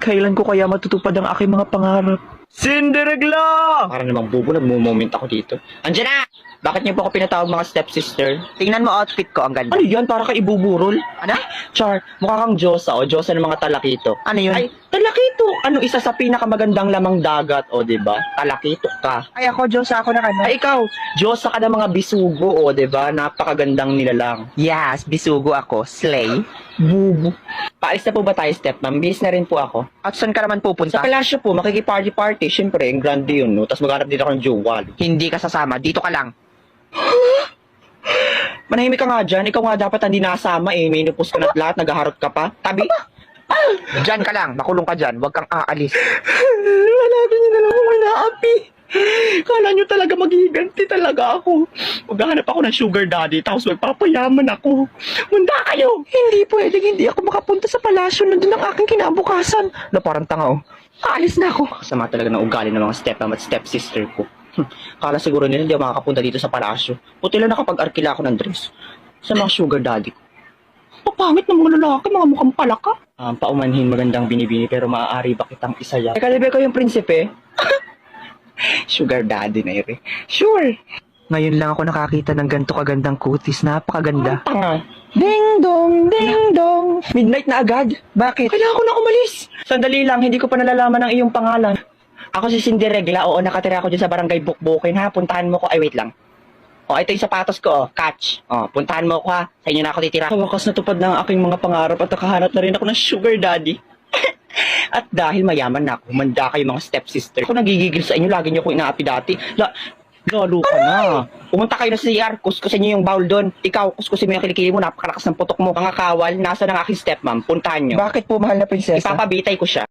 kailan ko kaya matutupad ang aking mga pangarap? Cinderella! Para namang bubo, nagmo-moment ako dito. Andiyan na! Bakit niyo po ako pinatawag mga stepsister? Tingnan mo outfit ko, ang ganda. Ano yan? Para ka ibuburol? Ano? Char, mukha kang Diyosa o Diyosa ng mga talakito. Ano yun? Ay, talakito! Ano isa sa pinakamagandang lamang dagat, o diba? Talakito ka. Ay ako, Diyos, ako na ano. Ay, ikaw, Diyosa ka ng mga bisugo, o diba? Napakagandang nilalang. Yes, bisugo ako. Slay. Bubo. Paalis na po ba tayo, step ma'am? Bis na rin po ako. At saan ka naman Sa pupunta? palasyo po, makikiparty-party. Siyempre, ang grande yun, no? Tapos maghanap din ako ng jowa. Hindi ka sasama. Dito ka lang. Manahimik ka nga dyan. Ikaw nga dapat hindi nasama eh. May inupos ka na lahat. Naghaharot ka pa. Tabi. Diyan ka lang. Makulong ka dyan. Huwag kang aalis. Wala din yun alam kung naapi. Kala nyo talaga maghihiganti talaga ako. Maghahanap ako ng sugar daddy. Tapos magpapayaman ako. Munda kayo. Hindi pwedeng hindi ako makapunta sa palasyo. Nandun ang aking kinabukasan. Na parang tanga oh. Aalis na ako. Kasama talaga ng ugali ng mga stepmom at stepsister ko. Kala siguro nila hindi ako makakapunta dito sa palasyo. Puti lang nakapag-arkila ako ng dress. Sa mga sugar daddy ko. Papangit ng mga lalaki, mga mukhang palaka. Paumanhin magandang binibini pero maaari ba kitang isaya? Teka, libre ko yung prinsipe. Sugar daddy na ire. Sure. Ngayon lang ako nakakita ng ganito kagandang kutis. Napakaganda. Tanga. Ding dong, ding dong. Midnight na agad. Bakit? Kailangan ko na umalis. Sandali lang, hindi ko pa nalalaman ang iyong pangalan. Ako si Cinderella, oo, nakatira ako dyan sa barangay Bukbukin, ha? Puntahan mo ko, ay wait lang. O, ito yung sapatos ko, oh, catch. O, puntahan mo ko, ha? Sa inyo na ako titira. Sa wakas natupad na ang aking mga pangarap at nakahanap na rin ako ng sugar daddy. At dahil mayaman na ako, humanda kayo mga stepsister. Ako nagigigil sa inyo, lagi niyo ko inaapi dati. Lalo ka na. Pumunta kayo na sa CR, kuskusin niyo yung bowl doon. Ikaw, kuskusin mo yung kilikili mo, napakalakas ng putok mo. Mga kawal, nasa ng aking stepmom, puntahan niyo. Bakit po, mahal na prinsesa? Ipapabitay ko siya.